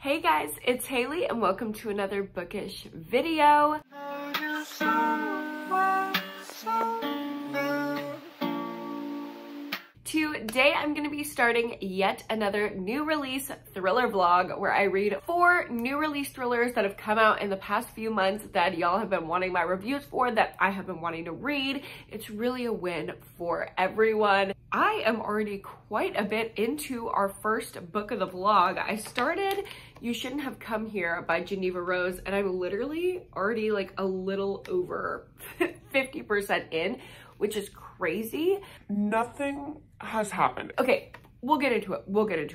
Hey guys, it's Haley and welcome to another bookish video. Today I'm going to be starting yet another new release thriller vlog where I read 4 new release thrillers that have come out in the past few months that y'all have been wanting my reviews for, that I have been wanting to read. It's really a win for everyone. I am already quite a bit into our first book of the vlog. I started You Shouldn't Have Come Here by Geneva Rose, and I'm literally already like a little over 50% in, which is crazy. Nothing has happened. Okay, we'll get into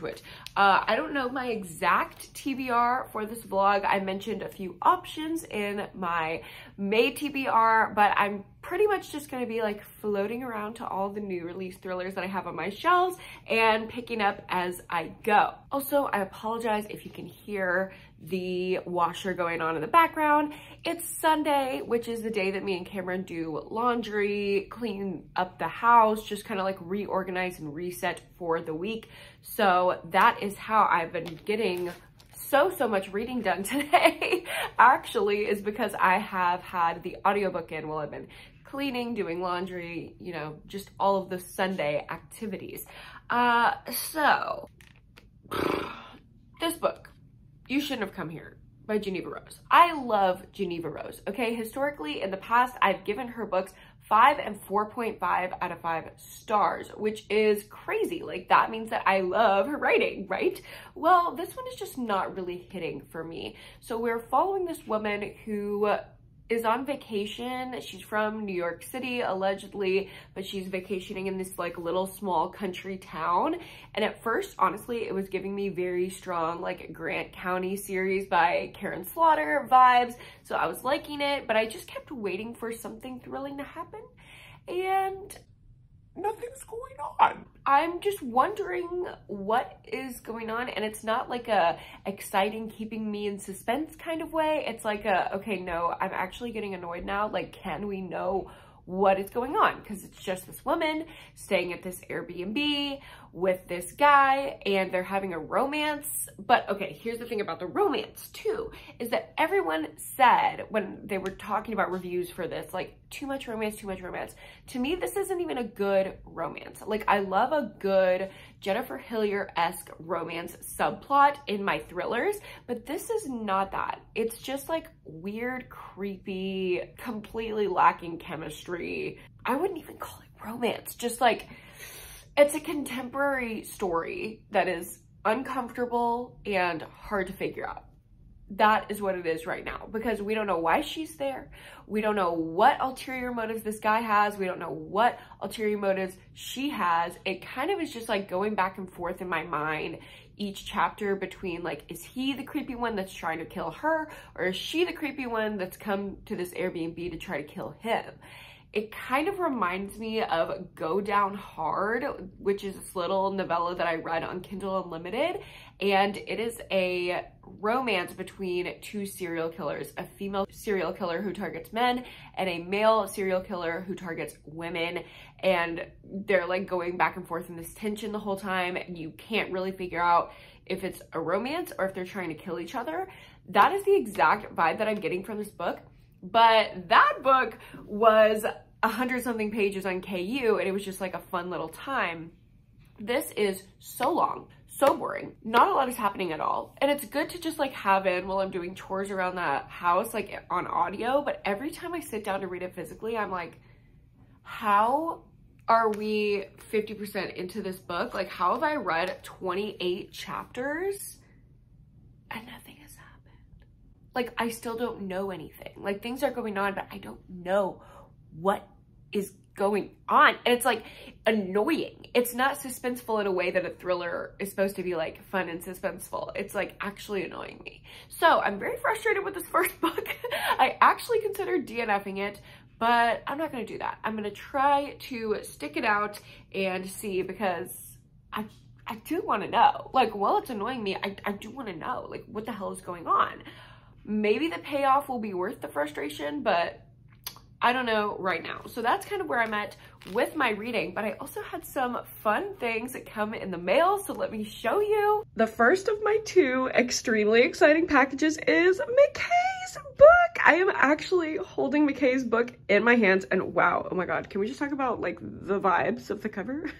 it. I don't know my exact TBR for this vlog. I mentioned a few options in my May TBR, but I'm pretty much just gonna be like floating around to all the new release thrillers that I have on my shelves and picking up as I go. Also, I apologize if you can hear the washer going on in the background. It's Sunday, which is the day that me and Cameron do laundry, clean up the house, just kind of like reorganize and reset for the week. So that is how I've been getting so much reading done today. Actually, is because I have had the audiobook in while I've been cleaning, doing laundry, you know, just all of the Sunday activities. So this book, You Shouldn't Have Come Here by Geneva Rose. I love Geneva Rose, okay? Historically, in the past, I've given her books 5 and 4.5 out of 5 stars, which is crazy. Like, that means that I love her writing, right? Well, this one is just not really hitting for me. So we're following this woman who is on vacation. She's from New York City, allegedly, but she's vacationing in this like little small country town. And at first, honestly, it was giving me very strong like Grant County series by Karen Slaughter vibes. So I was liking it, but I just kept waiting for something thrilling to happen. And Nothing's going on. I'm just wondering what is going on, and it's not like a exciting, keeping me in suspense kind of way. It's like a, okay, no, I'm actually getting annoyed now. Like, can we know what is going on? Because it's just this woman staying at this Airbnb with this guy and they're having a romance. But okay, here's the thing about the romance too, is that everyone said when they were talking about reviews for this, like, too much romance, too much romance. To me, this isn't even a good romance. Like, I love a good Jennifer Hillier-esque romance subplot in my thrillers, but this is not that. It's just like weird, creepy, completely lacking chemistry. I wouldn't even call it romance, just like, it's a contemporary story that is uncomfortable and hard to figure out. That is what it is right now, because we don't know why she's there. We don't know what ulterior motives this guy has. We don't know what ulterior motives she has. It kind of is just like going back and forth in my mind each chapter between like, is he the creepy one that's trying to kill her, or is she the creepy one that's come to this Airbnb to try to kill him? It kind of reminds me of Go Down Hard, which is this little novella that I read on Kindle Unlimited. And it is a romance between 2 serial killers, a female serial killer who targets men and a male serial killer who targets women. And they're like going back and forth in this tension the whole time. And you can't really figure out if it's a romance or if they're trying to kill each other. That is the exact vibe that I'm getting from this book. But that book was 100-something pages on KU, and it was just like a fun little time. This is so long, so boring. Not a lot is happening at all. And it's good to just like have in while I'm doing chores around the house, like on audio. But every time I sit down to read it physically, I'm like, how are we 50% into this book? Like, how have I read 28 chapters and nothing has happened? Like, I still don't know anything. Like, things are going on, but I don't know what is going on. And it's like annoying. It's not suspenseful in a way that a thriller is supposed to be like fun and suspenseful. It's like actually annoying me. So I'm very frustrated with this first book. I actually considered DNFing it, but I'm not going to do that. I'm going to try to stick it out and see, because I do want to know. Like, while it's annoying me, I do want to know, like, what the hell is going on? Maybe the payoff will be worth the frustration, but I don't know right now. So that's kind of where I'm at with my reading, but I also had some fun things that come in the mail, so let me show you. The first of my 2 extremely exciting packages is McKay's book. I am actually holding McKay's book in my hands, and wow, oh my god, can we just talk about like the vibes of the cover?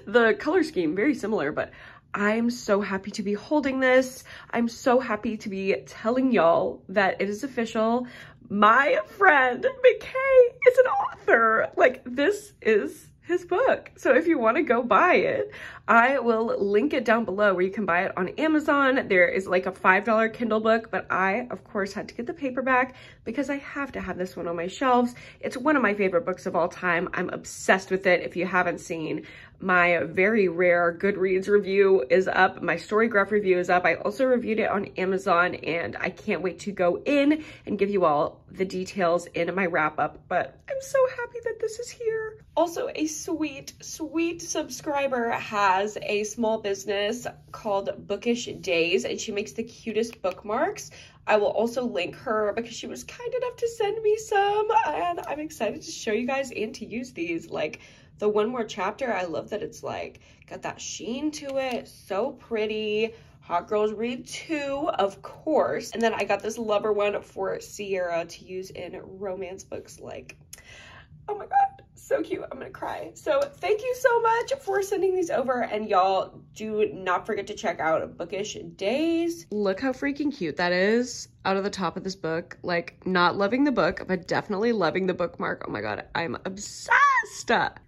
The color scheme, very similar, but I'm so happy to be holding this. I'm so happy to be telling y'all that it is official. My friend McKay is an author. Like, this is his book. So if you want to go buy it, I will link it down below where you can buy it on Amazon. There is like a $5 Kindle book, but I, of course, had to get the paperback because I have to have this one on my shelves. It's one of my favorite books of all time. I'm obsessed with it. If you haven't seen, my very rare Goodreads review is up. My Storygraph review is up. I also reviewed it on Amazon, and I can't wait to go in and give you all the details in my wrap up, but I'm so happy that this is here. Also, a sweet, sweet subscriber has a small business called Bookish Days, and she makes the cutest bookmarks. I will also link her because she was kind enough to send me some, and I'm excited to show you guys and to use these. Like, the One More Chapter, I love that it's like got that sheen to it, so pretty. Hot Girls Read 2, of course. And then I got this lover one for Sierra to use in romance books. Like, oh my god, so cute. I'm gonna cry. So thank you so much for sending these over, and y'all do not forget to check out Bookish Days. Look how freaking cute that is out of the top of this book. Like, not loving the book, but definitely loving the bookmark. Oh my god, I'm obsessed.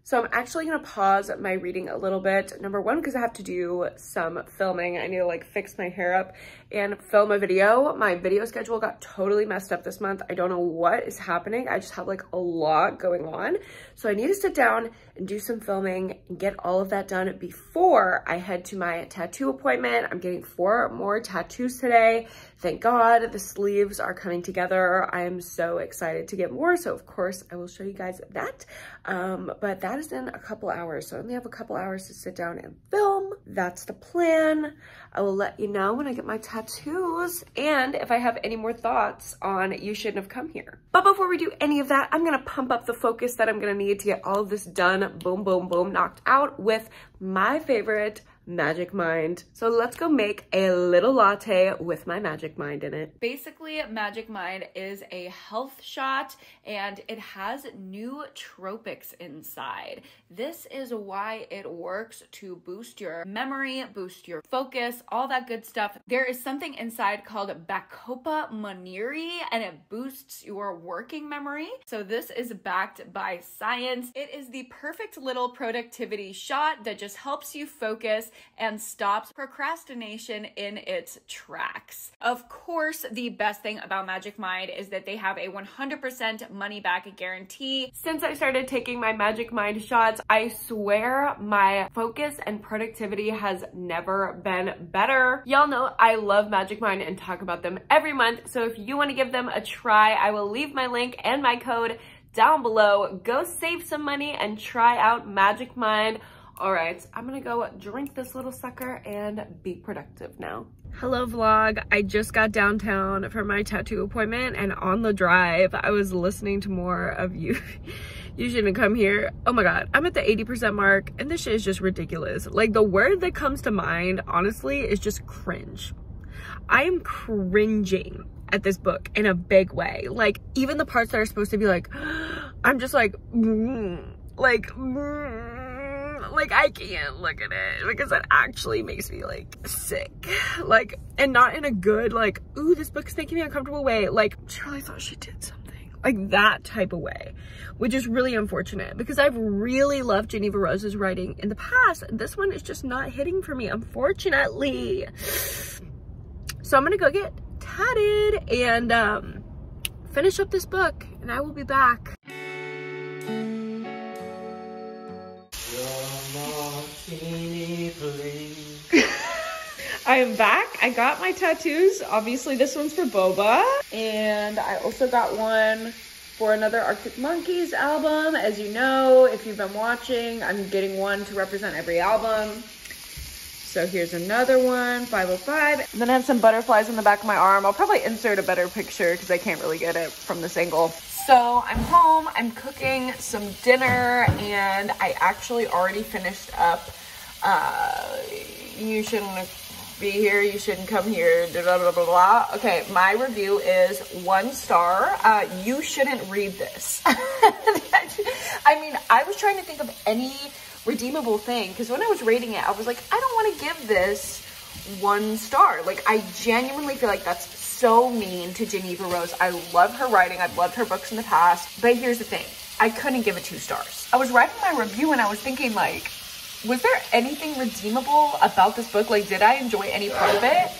So I'm actually gonna pause my reading a little bit. Number one, because I have to do some filming. I need to like fix my hair up and film a video. My video schedule got totally messed up this month. I don't know what is happening. I just have like a lot going on. So I need to sit down and do some filming and get all of that done before I head to my tattoo appointment. I'm getting 4 more tattoos today. Thank God the sleeves are coming together. I am so excited to get more. So of course I will show you guys that. But that is in a couple hours. So I only have a couple hours to sit down and film. That's the plan. I will let you know when I get my tattoos and if I have any more thoughts on You Shouldn't Have Come Here. But before we do any of that, I'm gonna pump up the focus that I'm gonna need to get all of this done, boom, boom, boom, knocked out with my favorite Magic Mind. So let's go make a little latte with my Magic Mind in it. Basically, Magic Mind is a health shot and it has nootropics inside. This is why it works to boost your memory, boost your focus, all that good stuff. There is something inside called Bacopa monnieri and it boosts your working memory. So this is backed by science. It is the perfect little productivity shot that just helps you focus and stops procrastination in its tracks. Of course, the best thing about Magic Mind is that they have a 100% money back guarantee. Since I started taking my Magic Mind shots, I swear my focus and productivity has never been better. Y'all know I love Magic Mind and talk about them every month, so if you want to give them a try, I will leave my link and my code down below. Go save some money and try out Magic Mind. All right, I'm gonna go drink this little sucker and be productive now. Hello vlog, I just got downtown for my tattoo appointment and on the drive, I was listening to more of You Shouldn't Come Here. Oh my God, I'm at the 80% mark and this shit is just ridiculous. Like the word that comes to mind, honestly, is just cringe. I am cringing at this book in a big way. Like even the parts that are supposed to be like, I'm just like I can't look at it because it actually makes me like sick, like, and not in a good like, ooh, this book is making me uncomfortable way. Like she really thought she did something, like that type of way, which is really unfortunate because I've really loved Geneva Rose's writing in the past. This one is just not hitting for me, unfortunately. So I'm gonna go get tatted and finish up this book and I will be back. I am back. I got my tattoos. Obviously this one's for Boba. And I also got one for another Arctic Monkeys album. As you know, if you've been watching, I'm getting one to represent every album. So here's another one, 505. And then I have some butterflies in the back of my arm. I'll probably insert a better picture because I can't really get it from this angle. So I'm home, I'm cooking some dinner, and I actually already finished up, you shouldn't be here, you shouldn't come here, blah, blah, blah, blah. Okay, my review is 1 star. You shouldn't read this. I mean, I was trying to think of any redeemable thing, because when I was rating it, I was like, I don't want to give this 1 star. Like, I genuinely feel like that's so mean to Geneva Rose. I love her writing. I've loved her books in the past. But here's the thing. I couldn't give it 2 stars. I was writing my review and I was thinking, like, was there anything redeemable about this book? Like, did I enjoy any part of it?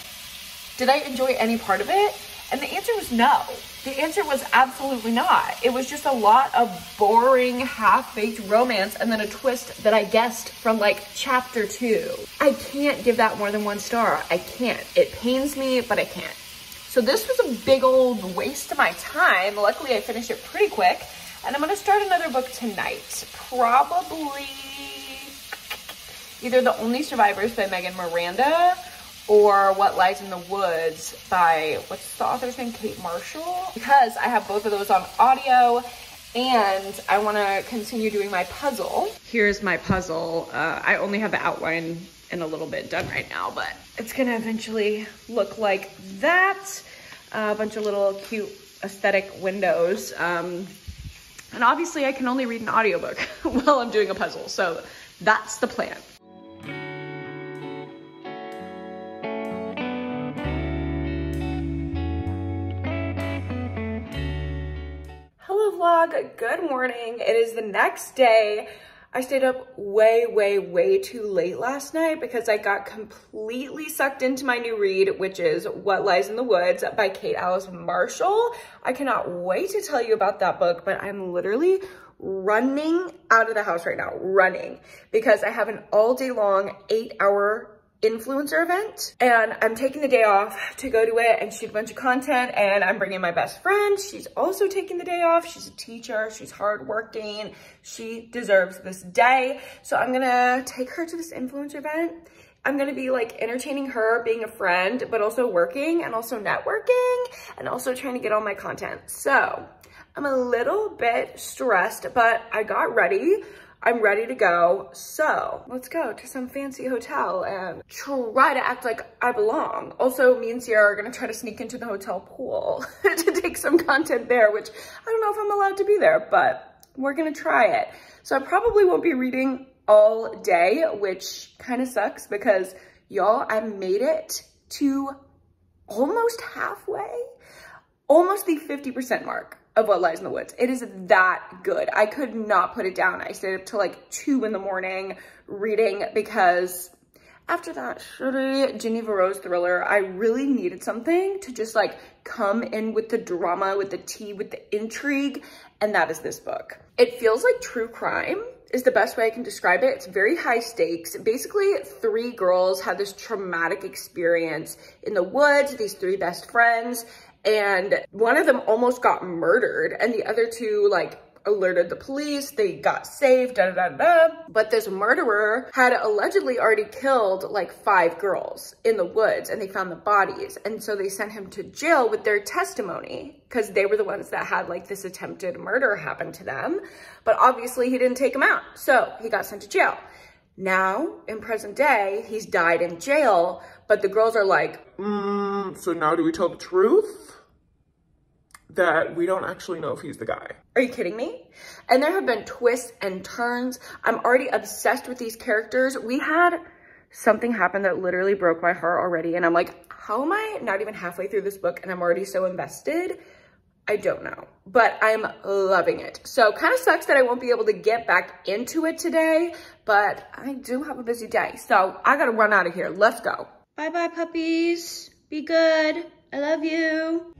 Did I enjoy any part of it? And the answer was no. The answer was absolutely not. It was just a lot of boring, half-baked romance and then a twist that I guessed from like chapter 2. I can't give that more than 1 star. I can't. It pains me, but I can't. So this was a big old waste of my time. Luckily, I finished it pretty quick. And I'm going to start another book tonight. Probably either The Only Survivors by Megan Miranda or What Lies in the Woods by, what's the author's name? Kate Marshall. Because I have both of those on audio and I want to continue doing my puzzle. Here's my puzzle. I only have the outline and a little bit done right now, but it's gonna eventually look like that. A bunch of little cute aesthetic windows. And obviously I can only read an audiobook while I'm doing a puzzle. So that's the plan. Hello vlog, good morning. It is the next day. I stayed up way too late last night because I got completely sucked into my new read, which is What Lies in the Woods by Kate Alice Marshall. I cannot wait to tell you about that book, but I'm literally running out of the house right now, running, because I have an all day long 8-hour influencer event and I'm taking the day off to go to it and shoot a bunch of content, and I'm bringing my best friend. She's also taking the day off. She's a teacher. She's hardworking. She deserves this day. So I'm gonna take her to this influencer event. I'm gonna be like entertaining her, being a friend, but also working and also networking and also trying to get all my content. So I'm a little bit stressed, but I got ready. I'm ready to go. So let's go to some fancy hotel and try to act like I belong. Also, me and Sierra are gonna try to sneak into the hotel pool to take some content there, which I don't know if I'm allowed to be there, but we're gonna try it. So I probably won't be reading all day, which kind of sucks because y'all, I made it to almost halfway, almost the 50% mark of What Lies in the Woods. It is that good. I could not put it down. I stayed up till like 2 in the morning reading because after that shitty Geneva Rose thriller, I really needed something to just like come in with the drama, with the tea, with the intrigue, and that is this book. It feels like true crime is the best way I can describe it. It's very high stakes. Basically, 3 girls had this traumatic experience in the woods, these 3 best friends, and one of them almost got murdered and the other 2 like alerted the police. They got saved, But this murderer had allegedly already killed like 5 girls in the woods and they found the bodies. And so they sent him to jail with their testimony because they were the ones that had like this attempted murder happen to them. But obviously he didn't take them out. So he got sent to jail. Now, in present day, he's died in jail, but the girls are like, so now do we tell the truth? That we don't actually know if he's the guy. Are you kidding me? And there have been twists and turns. I'm already obsessed with these characters. We had something happen that literally broke my heart already. And I'm like, how am I not even halfway through this book and I'm already so invested? I don't know, but I'm loving it. So kind of sucks that I won't be able to get back into it today, but I do have a busy day. So I gotta run out of here. Let's go. Bye-bye, puppies. Be good. I love you.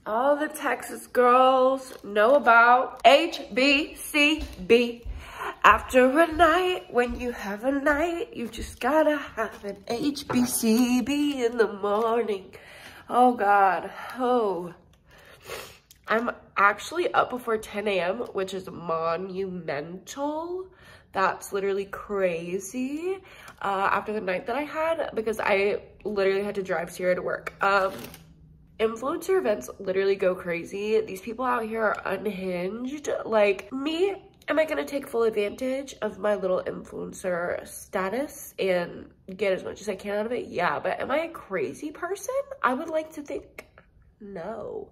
All the Texas girls know about HBCB. After a night, when you have a night, you just gotta have an HBCB in the morning. Oh God, oh. I'm actually up before 10 a.m., which is monumental. That's literally crazy after the night that I had, because I literally had to drive Sierra to work. Influencer events literally go crazy. These people out here are unhinged. Like me, am I gonna take full advantage of my little influencer status and get as much as I can out of it? Yeah, but am I a crazy person? I would like to think no.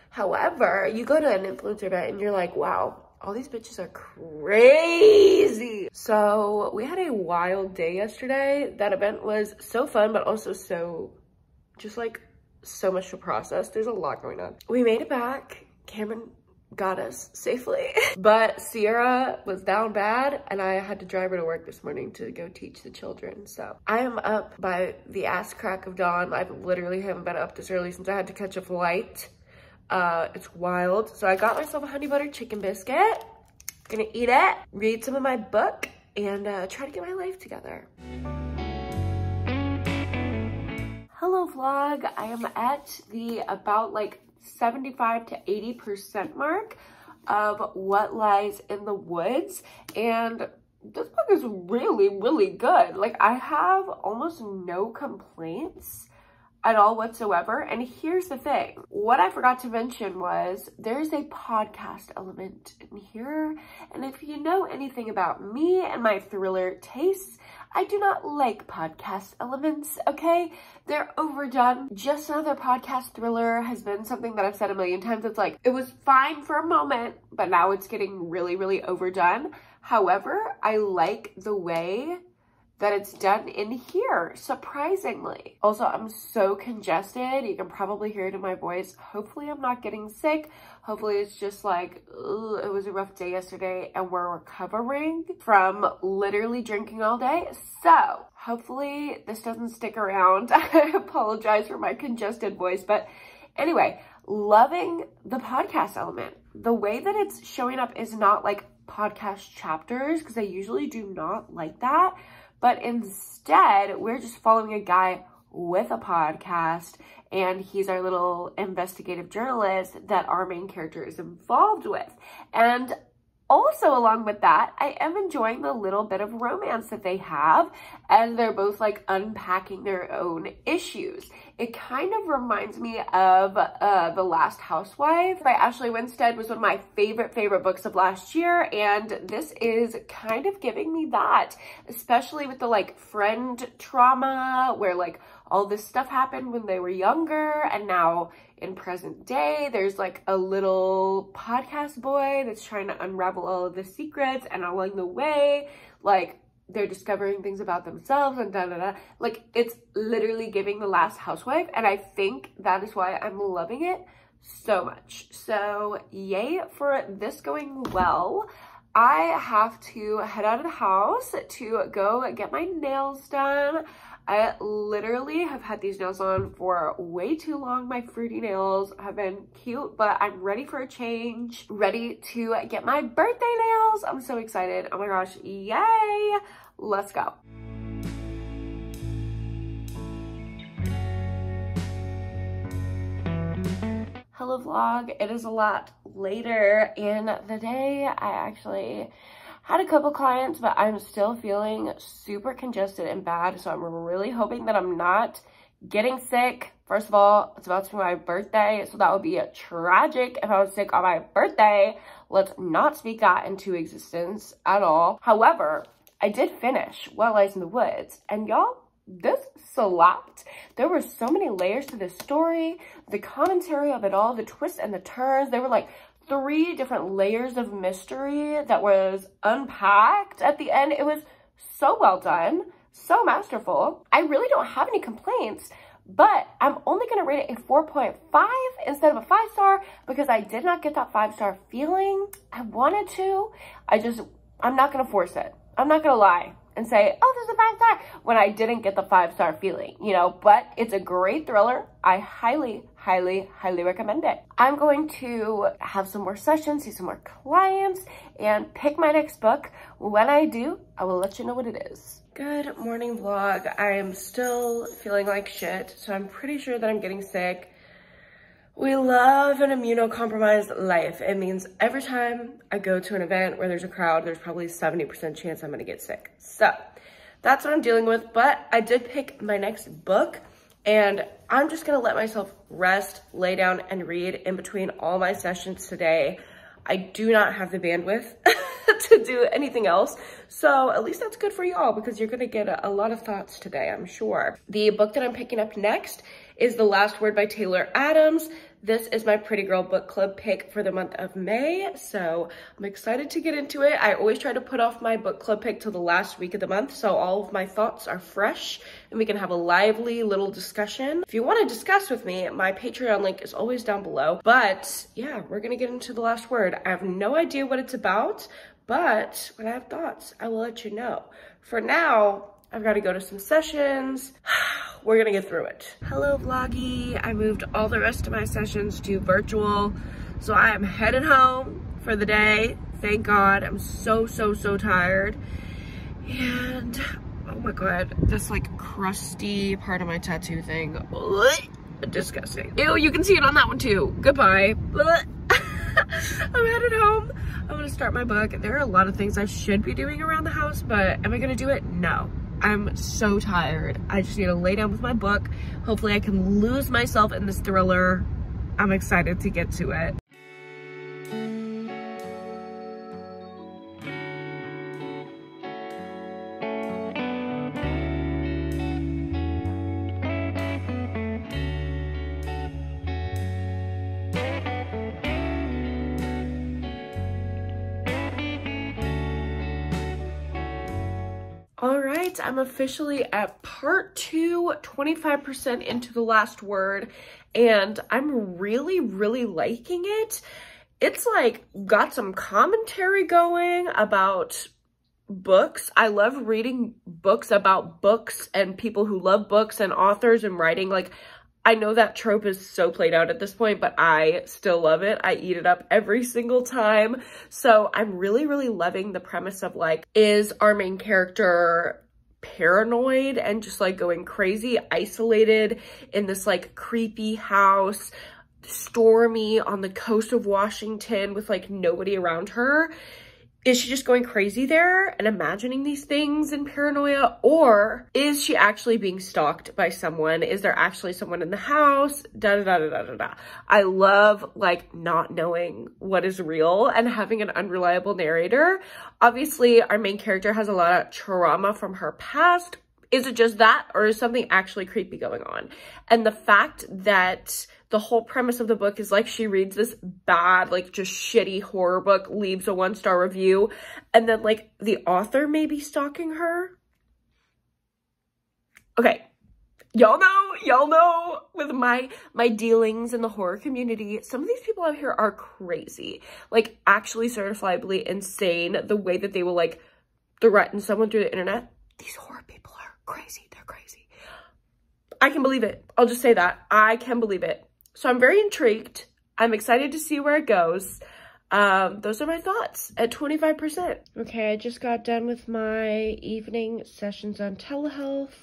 However, you go to an influencer event and you're like, wow, all these bitches are crazy. So we had a wild day yesterday. That event was so fun, but also so just like so much to process. There's a lot going on. We made it back. Cameron got us safely, but Sierra was down bad and I had to drive her to work this morning to go teach the children. So I am up by the ass crack of dawn. I literally haven't been up this early since I had to catch a flight. It's wild. So I got myself a honey butter chicken biscuit. Gonna eat it, read some of my book, and try to get my life together. Hello vlog. I am at the about like 75 to 80% mark of What Lies in the Woods, and this book is really good. Like I have almost no complaints at all whatsoever. And here's the thing, what I forgot to mention was there's a podcast element in here, and if you know anything about me and my thriller tastes, I do not like podcast elements, okay? They're overdone. Just Another Podcast Thriller has been something that I've said a million times. It's like, it was fine for a moment, but now it's getting really overdone. However, I like the way that it's done in here, surprisingly. Also, I'm so congested. You can probably hear it in my voice. Hopefully I'm not getting sick. Hopefully it's just like, ugh, it was a rough day yesterday and we're recovering from literally drinking all day. So hopefully this doesn't stick around. I apologize for my congested voice, but anyway, loving the podcast element. The way that it's showing up is not like podcast chapters, because I usually do not like that. But instead, we're just following a guy with a podcast, and he's our little investigative journalist that our main character is involved with. And also along with that, I am enjoying the little bit of romance that they have, and they're both like unpacking their own issues. It kind of reminds me of The Last Housewife by Ashley Winstead. Was one of my favorite books of last year, and this is kind of giving me that, especially with the like friend trauma where like all this stuff happened when they were younger, and now in present day there's like a little podcast boy that's trying to unravel all of the secrets, and along the way like they're discovering things about themselves and like it's literally giving The Last Housewife, and I think that is why I'm loving it so much. So yay for this going well. I have to head out of the house to go get my nails done. I literally have had these nails on for way too long. My fruity nails have been cute, but I'm ready for a change, ready to get my birthday nails. I'm so excited. Oh my gosh, yay! Let's go. Hello vlog, it is a lot later in the day. I actually had a couple clients, but I'm still feeling super congested and bad, so I'm really hoping that I'm not getting sick. First of all, it's about to be my birthday, so that would be tragic if I was sick on my birthday. Let's not speak that into existence at all. However, I did finish What Lies in the Woods, and y'all, this slapped. There were so many layers to this story, the commentary of it all, the twists and the turns. There were like 3 different layers of mystery that was unpacked at the end. It was so well done, so masterful. I really don't have any complaints, but I'm only gonna rate it a 4.5 instead of a 5-star because I did not get that 5-star feeling. I wanted to, I'm not gonna force it. I'm not gonna lie. and say, oh, this is a 5-star, when I didn't get the 5-star feeling, you know, but it's a great thriller. I highly, highly, highly recommend it. I'm going to have some more sessions, see some more clients, and pick my next book. When I do, I will let you know what it is. Good morning vlog. I am still feeling like shit, so I'm pretty sure that I'm getting sick. We love an immunocompromised life. It means every time I go to an event where there's a crowd, there's probably 70% chance I'm gonna get sick. So that's what I'm dealing with, but I did pick my next book and I'm just gonna let myself rest, lay down and read in between all my sessions today. I do not have the bandwidth to do anything else. So at least that's good for y'all because you're gonna get a lot of thoughts today, I'm sure. The book that I'm picking up next is The Last Word by Taylor Adams. This is my Pretty Girl Book Club pick for the month of May, so I'm excited to get into it. I always try to put off my book club pick till the last week of the month, so all of my thoughts are fresh and we can have a lively little discussion. If you want to discuss with me, my Patreon link is always down below. But yeah, we're gonna get into The Last Word. I have no idea what it's about, but when I have thoughts, I will let you know. For now, I've got to go to some sessions. We're gonna get through it. Hello vloggy. I moved all the rest of my sessions to virtual, so I am headed home for the day. Thank God. I'm so tired. And oh my God, this like crusty part of my tattoo thing. Disgusting. Ew, you can see it on that one too. Goodbye. I'm headed home. I'm gonna start my book. There are a lot of things I should be doing around the house, but am I gonna do it? No. I'm so tired. I just need to lay down with my book. Hopefully I can lose myself in this thriller. I'm excited to get to it. All right, I'm officially at part 2, 25% into The Last Word, and I'm really liking it. It's like got some commentary going about books. I love reading books about books and people who love books and authors and writing. Like, I know that trope is so played out at this point, but I still love it. I eat it up every single time. So I'm really loving the premise of like, is our main character paranoid and just like going crazy, isolated in this like creepy house, stormy on the coast of Washington with like nobody around her? Is she just going crazy there and imagining these things in paranoia? Or is she actually being stalked by someone? Is there actually someone in the house? I love like not knowing what is real and having an unreliable narrator. Obviously, our main character has a lot of trauma from her past. Is it just that, or is something actually creepy going on? And the fact that the whole premise of the book is like she reads this bad, like just shitty horror book, leaves a 1-star review, and then like the author may be stalking her. Okay, y'all know with my dealings in the horror community, some of these people out here are crazy, like actually certifiably insane. The way that they will like threaten someone through the internet. These horror people are crazy. They're crazy. I can believe it. I'll just say that. I can believe it. So I'm very intrigued. I'm excited to see where it goes. Those are my thoughts at 25%. Okay, I just got done with my evening sessions on telehealth.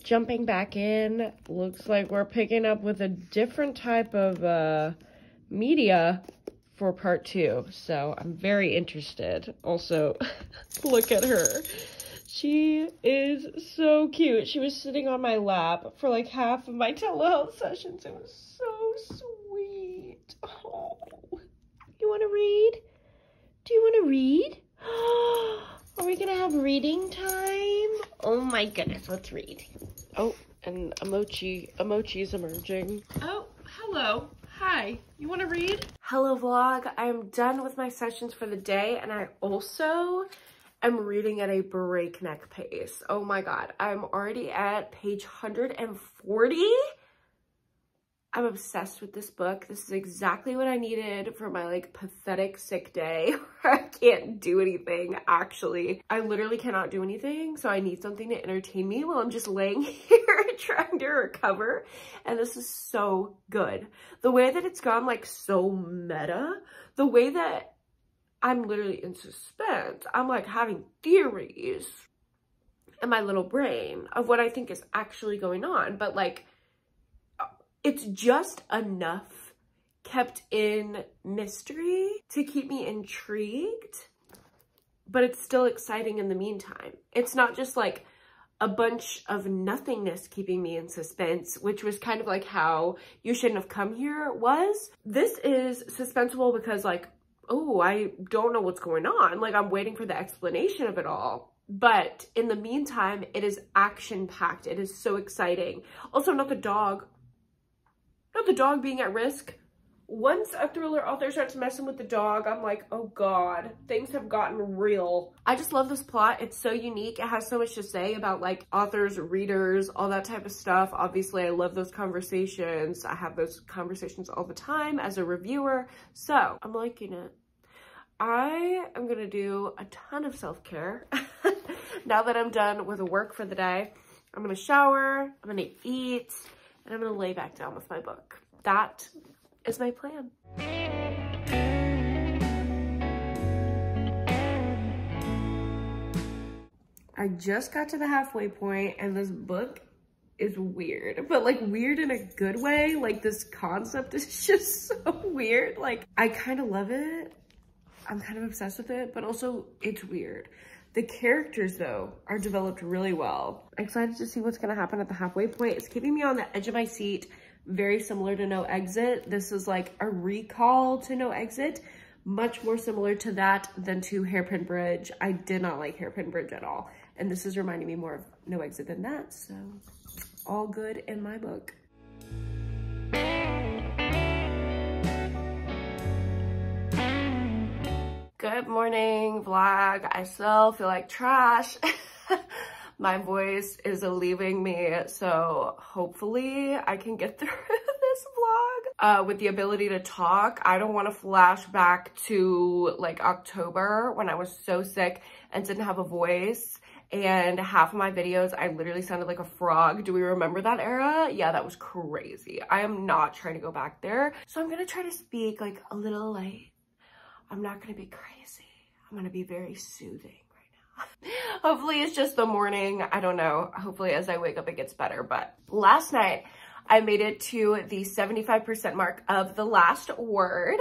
Jumping back in. Looks like we're picking up with a different type of media for part 2. So I'm very interested. Also, look at her. She is so cute. She was sitting on my lap for like half of my telehealth sessions. It was so sweet. Oh, you want to read? Do you want to read? Are we gonna have reading time? Oh my goodness, let's read. Oh, and emoji is emerging. Oh, hello. Hi, you want to read? Hello vlog. I'm done with my sessions for the day, and I also am reading at a breakneck pace. Oh my God, I'm already at page 140. I'm obsessed with this book. This is exactly what I needed for my like pathetic sick day where I can't do anything actually. I literally cannot do anything, so I need something to entertain me while I'm just laying here trying to recover. And this is so good. The way that it's gone like so meta, the way that I'm literally in suspense. I'm like having theories in my little brain of what I think is actually going on, but like it's just enough kept in mystery to keep me intrigued, but it's still exciting in the meantime. It's not just like a bunch of nothingness keeping me in suspense, which was kind of like how You Shouldn't Have Come Here was. This is suspenseful because like, oh, I don't know what's going on. Like I'm waiting for the explanation of it all. But in the meantime, it is action-packed. It is so exciting. Also, not the dog being at risk. Once a thriller author starts messing with the dog, I'm like, oh God, things have gotten real. I just love this plot. It's so unique. It has so much to say about like authors, readers, all that type of stuff. Obviously, I love those conversations. I have those conversations all the time as a reviewer. So I'm liking it. I am gonna do a ton of self-care now that I'm done with the work for the day. I'm gonna shower, I'm gonna eat, and I'm gonna lay back down with my book. That is my plan. I just got to the halfway point and this book is weird, but like weird in a good way. Like this concept is just so weird. Like I kind of love it. I'm kind of obsessed with it, but also it's weird. The characters though are developed really well. I'm excited to see what's gonna happen at the halfway point. It's keeping me on the edge of my seat, very similar to No Exit. This is like a recall to No Exit, much more similar to that than to Hairpin Bridge. I did not like Hairpin Bridge at all. And this is reminding me more of No Exit than that, so all good in my book. Good morning, vlog. I still feel like trash. My voice is leaving me, so hopefully I can get through this vlog with the ability to talk. I don't want to flash back to like October when I was so sick and didn't have a voice. And half of my videos, I literally sounded like a frog. Do we remember that era? Yeah, that was crazy. I am not trying to go back there. So I'm gonna try to speak like a little light. I'm not gonna be crazy. I'm gonna be very soothing right now. Hopefully it's just the morning. I don't know. Hopefully as I wake up it gets better. But last night I made it to the 75% mark of The Last Word.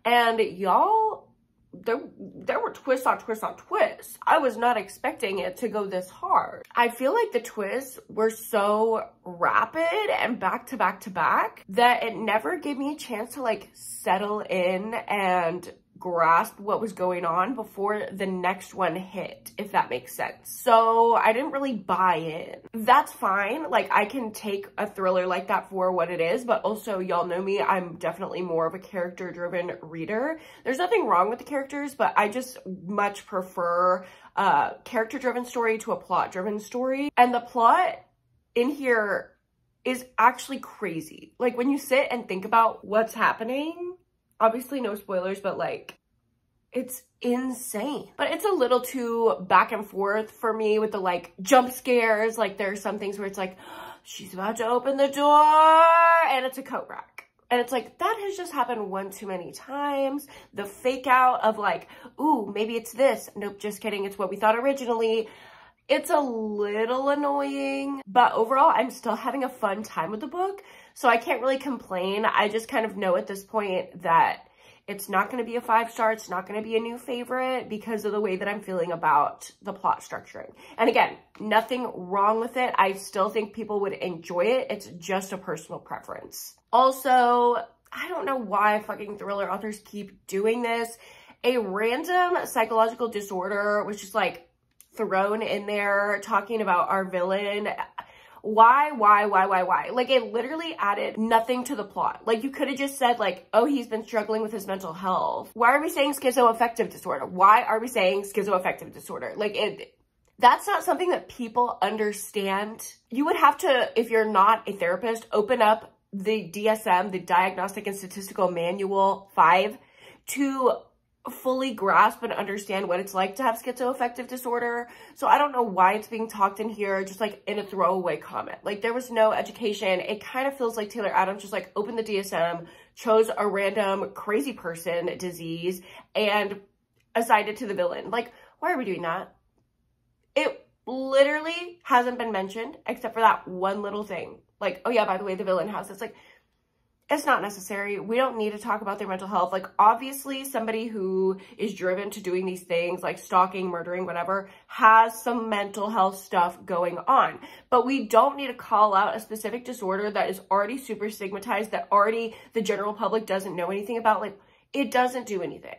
And y'all, there were twists on twists on twists. I was not expecting it to go this hard. I feel like the twists were so rapid and back to back to back that it never gave me a chance to like settle in and grasp what was going on before the next one hit, if that makes sense. So I didn't really buy in. That's fine. Like I can take a thriller like that for what it is, but also y'all know me, I'm definitely more of a character-driven reader. There's nothing wrong with the characters, but I just much prefer a character-driven story to a plot-driven story. And the plot in here is actually crazy. Like when you sit and think about what's happening, obviously no spoilers, but like it's insane. But it's a little too back and forth for me with the like jump scares. Like there are some things where it's like, she's about to open the door and it's a coat rack. And it's like, that has just happened one too many times. The fake out of like, ooh, maybe it's this. Nope, just kidding. It's what we thought originally. It's a little annoying, but overall, I'm still having a fun time with the book. So I can't really complain. I just kind of know at this point that it's not going to be a 5-star. It's not going to be a new favorite because of the way that I'm feeling about the plot structuring. And again, nothing wrong with it. I still think people would enjoy it. It's just a personal preference. Also, I don't know why fucking thriller authors keep doing this. A random psychological disorder, which is like thrown in there talking about our villain. Why? Like it literally added nothing to the plot. Like you could have just said like, oh, he's been struggling with his mental health. Why are we saying schizoaffective disorder? Why are we saying schizoaffective disorder? Like that's not something that people understand. You would have to, if you're not a therapist, open up the DSM, the Diagnostic and Statistical Manual 5, to fully grasp and understand what it's like to have schizoaffective disorder. So I don't know why it's being talked in here, just like in a throwaway comment. Like there was no education. It kind of feels like Taylor Adams just like opened the DSM, chose a random crazy person disease, and assigned it to the villain. Like, why are we doing that? It literally hasn't been mentioned except for that one little thing. Like, oh yeah, by the way, the villain has this. Like, it's not necessary. We don't need to talk about their mental health. Like, obviously, somebody who is driven to doing these things, like stalking, murdering, whatever, has some mental health stuff going on. But we don't need to call out a specific disorder that is already super stigmatized, that already the general public doesn't know anything about. Like, it doesn't do anything.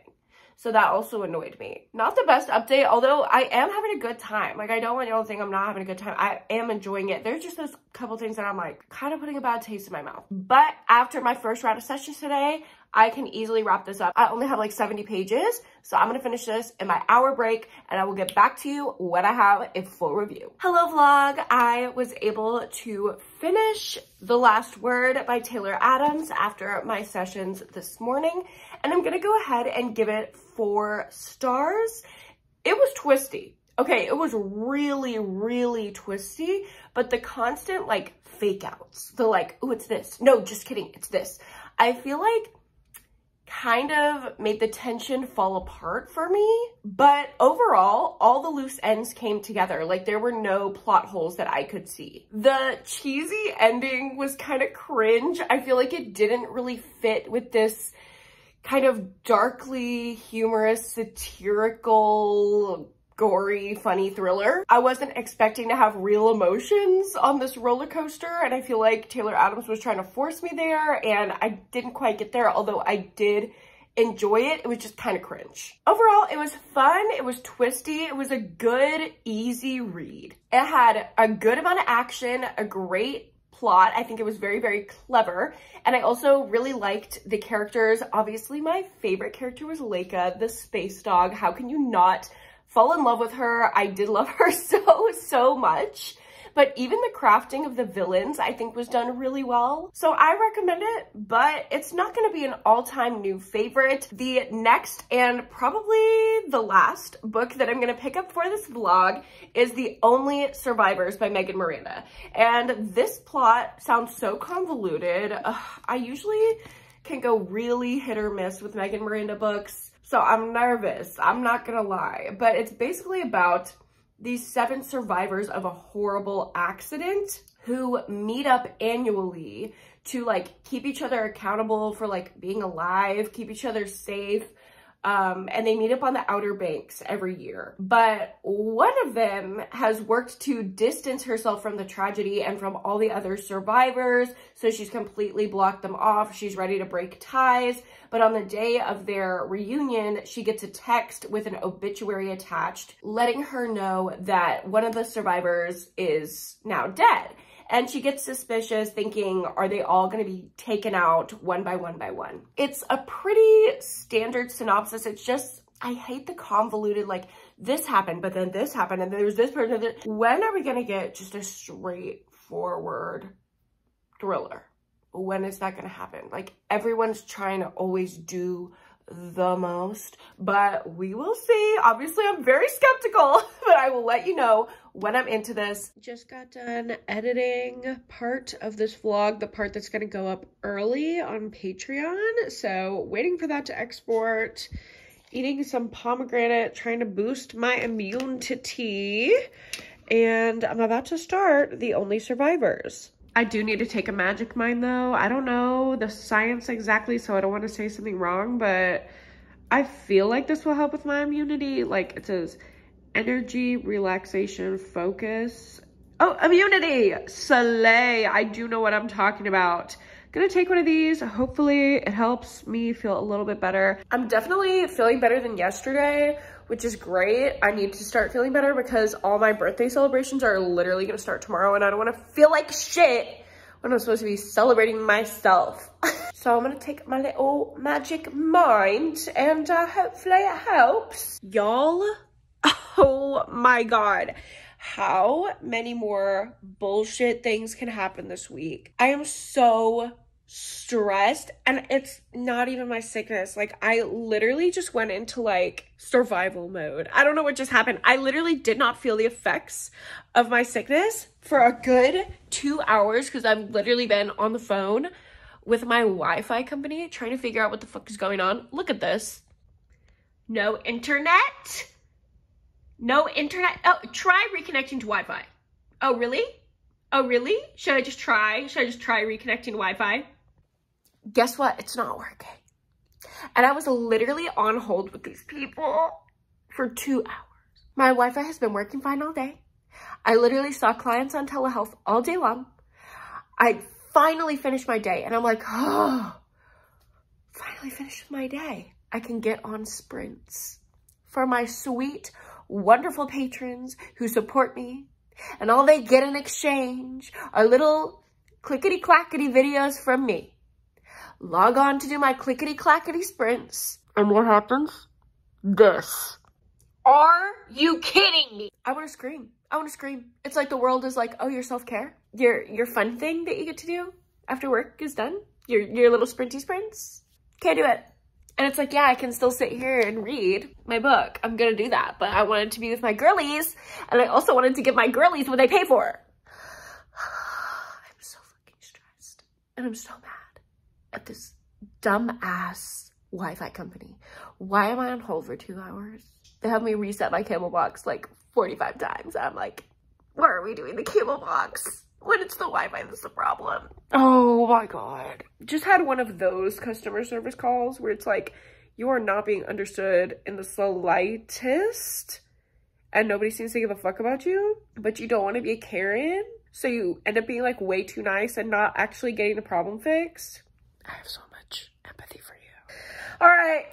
So that also annoyed me. Not the best update, although I am having a good time. Like, I don't want y'all to think I'm not having a good time. I am enjoying it. There's just those couple things that I'm like kind of putting a bad taste in my mouth. But after my first round of sessions today, I can easily wrap this up. I only have like 70 pages, so I'm gonna finish this in my hour break, and I will get back to you when I have a full review. Hello vlog. I was able to finish The Last Word by Taylor Adams after my sessions this morning, and I'm gonna go ahead and give it 4 stars. It was twisty. Okay, it was really, really twisty, but the constant like fake outs, the like, oh, it's this. No, just kidding, it's this. I feel like kind of made the tension fall apart for me, but overall, all the loose ends came together. Like, there were no plot holes that I could see. The cheesy ending was kind of cringe. I feel like it didn't really fit with this kind of darkly humorous, satirical, gory, funny thriller. I wasn't expecting to have real emotions on this roller coaster, and I feel like Taylor Adams was trying to force me there, and I didn't quite get there, although I did enjoy it. It was just kind of cringe. Overall, it was fun, it was twisty, it was a good, easy read. It had a good amount of action, a great plot. I think it was very, very clever. And I also really liked the characters. Obviously, my favorite character was Leica, the space dog. How can you not fall in love with her? I did love her so much. But even the crafting of the villains, I think, was done really well. So I recommend it, but it's not going to be an all-time new favorite. The next and probably the last book that I'm going to pick up for this vlog is The Only Survivors by Megan Miranda. And this plot sounds so convoluted. I usually can go really hit or miss with Megan Miranda books, so I'm nervous. I'm not going to lie. But it's basically about these 7 survivors of a horrible accident who meet up annually to like keep each other accountable for like being alive, keep each other safe. And they meet up on the Outer Banks every year. But one of them has worked to distance herself from the tragedy and from all the other survivors. So she's completely blocked them off. She's ready to break ties. But on the day of their reunion, she gets a text with an obituary attached, letting her know that one of the survivors is now dead. And she gets suspicious, thinking, are they all going to be taken out one by one by one? It's a pretty standard synopsis. It's just, I hate the convoluted, like, this happened, but then this happened, and there's this person. When are we going to get just a straightforward thriller? When is that going to happen? Like, everyone's trying to always do the most, but we will see. Obviously, I'm very skeptical, but I will let you know when I'm into this. Just got done editing part of this vlog, the part that's going to go up early on Patreon. So waiting for that to export, eating some pomegranate, trying to boost my immunity, and I'm about to start The Only Survivors. I do need to take a magic mind though. I don't know the science exactly, so I don't want to say something wrong, but I feel like this will help with my immunity. Like, it says energy, relaxation, focus. Oh, immunity! Slay! I do know what I'm talking about. Gonna take one of these. Hopefully it helps me feel a little bit better. I'm definitely feeling better than yesterday, which is great. I need to start feeling better because all my birthday celebrations are literally gonna start tomorrow, and I don't wanna feel like shit when I'm supposed to be celebrating myself. So I'm gonna take my little magic mind, and hopefully it helps. Y'all, oh my God. How many more bullshit things can happen this week? I am so stressed, and it's not even my sickness. Like, I literally just went into like survival mode. I don't know what just happened. I literally did not feel the effects of my sickness for a good 2 hours because I've literally been on the phone with my Wi-Fi company trying to figure out what the fuck is going on. Look at this. No internet. No internet. Oh, try reconnecting to Wi-Fi. Oh, really? Oh, really? Should I just try reconnecting to Wi-Fi? Guess what? It's not working. And I was literally on hold with these people for 2 hours. My Wi-Fi has been working fine all day. I literally saw clients on telehealth all day long. I finally finished my day and I'm like, oh, finally finished my day. I can get on sprints for my sweet, wonderful patrons who support me. And all they get in exchange are little clickety-clackety videos from me. Log on to do my clickety-clackety sprints. And what happens? This. Are you kidding me? I want to scream. I want to scream. It's like the world is like, oh, your self-care? Your fun thing that you get to do after work is done? Your little sprinty sprints? Can't do it. And it's like, yeah, I can still sit here and read my book. I'm gonna do that. But I wanted to be with my girlies. And I also wanted to give my girlies what they pay for. I'm so fucking stressed. And I'm so mad at this dumb-ass Wi-Fi company. Why am I on hold for 2 hours? They have me reset my cable box like 45 times. I'm like, why are we doing the cable box when it's the Wi-Fi that's the problem? Oh my God. Just had one of those customer service calls where it's like, you are not being understood in the slightest and nobody seems to give a fuck about you, but you don't want to be a Karen. So you end up being like way too nice and not actually getting the problem fixed. I have so much empathy for you. All right.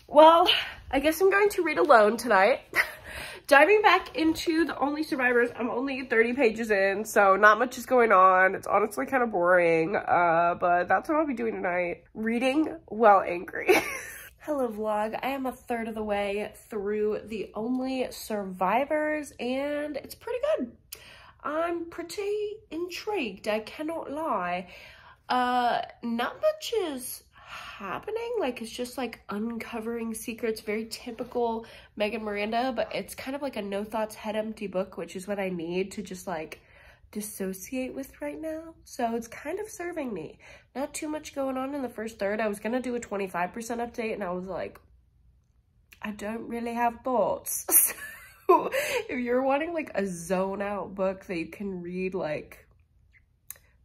Well, I guess I'm going to read alone tonight. Diving back into The Only Survivors. I'm only 30 pages in, so not much is going on. It's honestly kind of boring, but that's what I'll be doing tonight. Reading while angry. Hello, vlog. I am a third of the way through The Only Survivors, and it's pretty good. I'm pretty intrigued, I cannot lie. Not much is happening. Like, it's just like uncovering secrets, very typical Megan Miranda, but it's kind of like a no thoughts, head empty book, which is what I need to just like dissociate with right now. So it's kind of serving me. Not too much going on in the first third. I was gonna do a 25% update and I was like, I don't really have thoughts. So if you're wanting like a zone out book that you can read like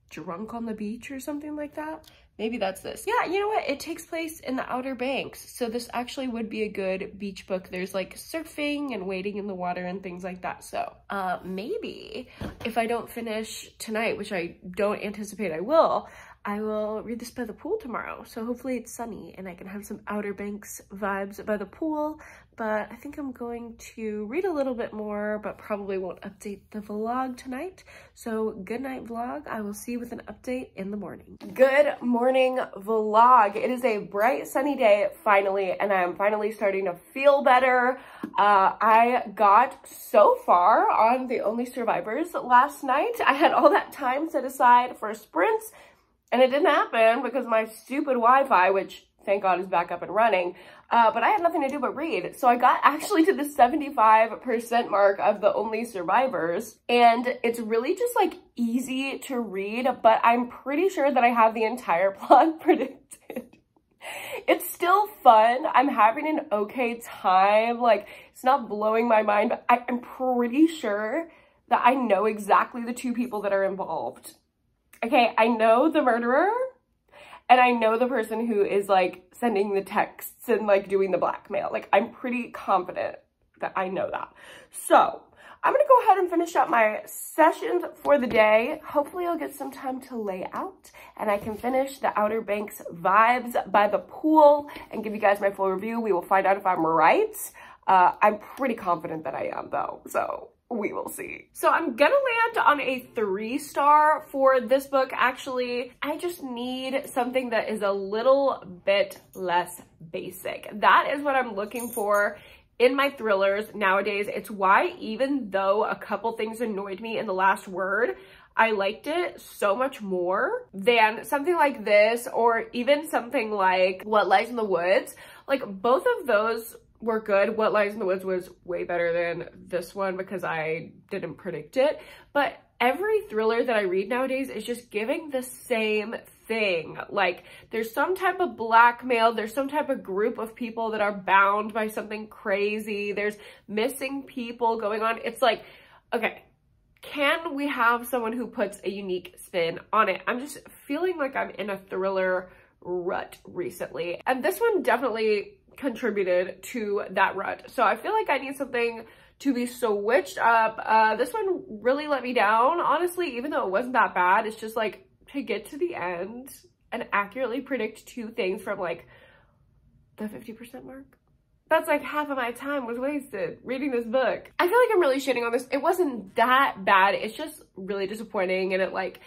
drunk on the beach or something like that, maybe that's this. Yeah, you know what? It takes place in the Outer Banks. So this actually would be a good beach book. There's like surfing and wading in the water and things like that. So maybe if I don't finish tonight, which I don't anticipate I will read this by the pool tomorrow. So hopefully it's sunny and I can have some Outer Banks vibes by the pool. But I think I'm going to read a little bit more, but probably won't update the vlog tonight. So good night, vlog. I will see you with an update in the morning. Good morning, vlog. It is a bright, sunny day finally, and I'm finally starting to feel better. I got so far on The Only Survivors last night. I had all that time set aside for sprints, and it didn't happen because my stupid Wi-Fi, which thank God is back up and running, but I had nothing to do but read. So I got actually to the 75% mark of The Only Survivors, and it's really just like easy to read, but I'm pretty sure that I have the entire plot predicted. It's still fun. I'm having an okay time. Like, it's not blowing my mind, but I'm pretty sure that I know exactly the two people that are involved. Okay, I know the murderer, and I know the person who is like sending the texts and like doing the blackmail. Like, I'm pretty confident that I know that. So I'm gonna go ahead and finish up my sessions for the day. Hopefully I'll get some time to lay out and I can finish the Outer Banks vibes by the pool and give you guys my full review. We will find out if I'm right. I'm pretty confident that I am though, so we will see. So I'm gonna land on a 3-star for this book. Actually, I just need something that is a little bit less basic. That is what I'm looking for in my thrillers nowadays. It's why, even though a couple things annoyed me in The Last Word, I liked it so much more than something like this, or even something like What Lies in the Woods. Like, both of those were good. What Lies in the Woods was way better than this one because I didn't predict it. But every thriller that I read nowadays is just giving the same thing. Like, there's some type of blackmail, there's some type of group of people that are bound by something crazy, there's missing people going on. It's like, okay, can we have someone who puts a unique spin on it? I'm just feeling like I'm in a thriller rut recently, and this one definitely contributed to that rut. So I feel like I need something to be switched up. This one really let me down, honestly, even though it wasn't that bad. It's just like, to get to the end and accurately predict two things from like the 50% mark, that's like half of my time was wasted reading this book. I feel like I'm really shitting on this. It wasn't that bad. It's just really disappointing, and it like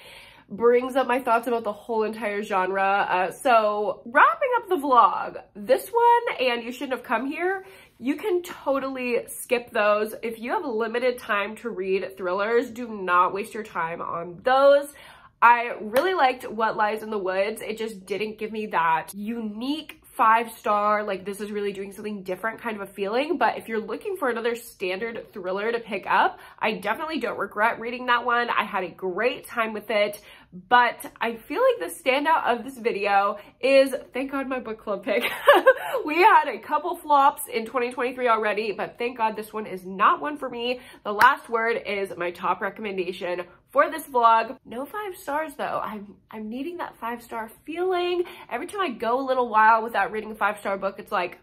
brings up my thoughts about the whole entire genre. So wrapping up the vlog, this one and You Shouldn't Have Come Here, you can totally skip those. If you have limited time to read thrillers, do not waste your time on those. I really liked What Lies in the Woods. It just didn't give me that unique 5-star, like this is really doing something different kind of a feeling. But if you're looking for another standard thriller to pick up, I definitely don't regret reading that one. I had a great time with it. But I feel like the standout of this video is, thank God, my book club pick. We had a couple flops in 2023 already, but thank God this one is not one for me. The Last Word is my top recommendation for this vlog. No 5 stars though. I'm needing that 5-star feeling. Every time I go a little while without reading a 5-star book, it's like,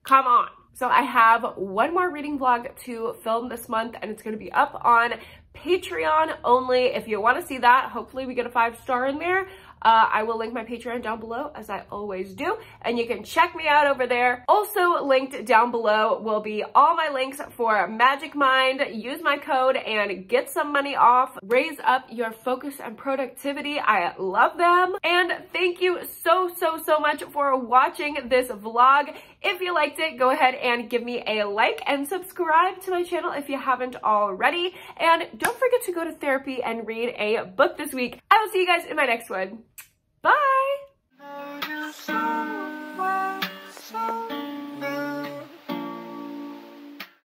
come on. So I have one more reading vlog to film this month, and it's going to be up on Patreon only. If you want to see that, hopefully we get a 5-star in there. I will link my Patreon down below, as I always do, and you can check me out over there. Also linked down below will be all my links for Magic Mind. Use my code and get some money off. Raise up your focus and productivity. I love them. And thank you so much for watching this vlog. If you liked it, go ahead and give me a like and subscribe to my channel if you haven't already. And don't forget to go to therapy and read a book this week. I will see you guys in my next one. Bye!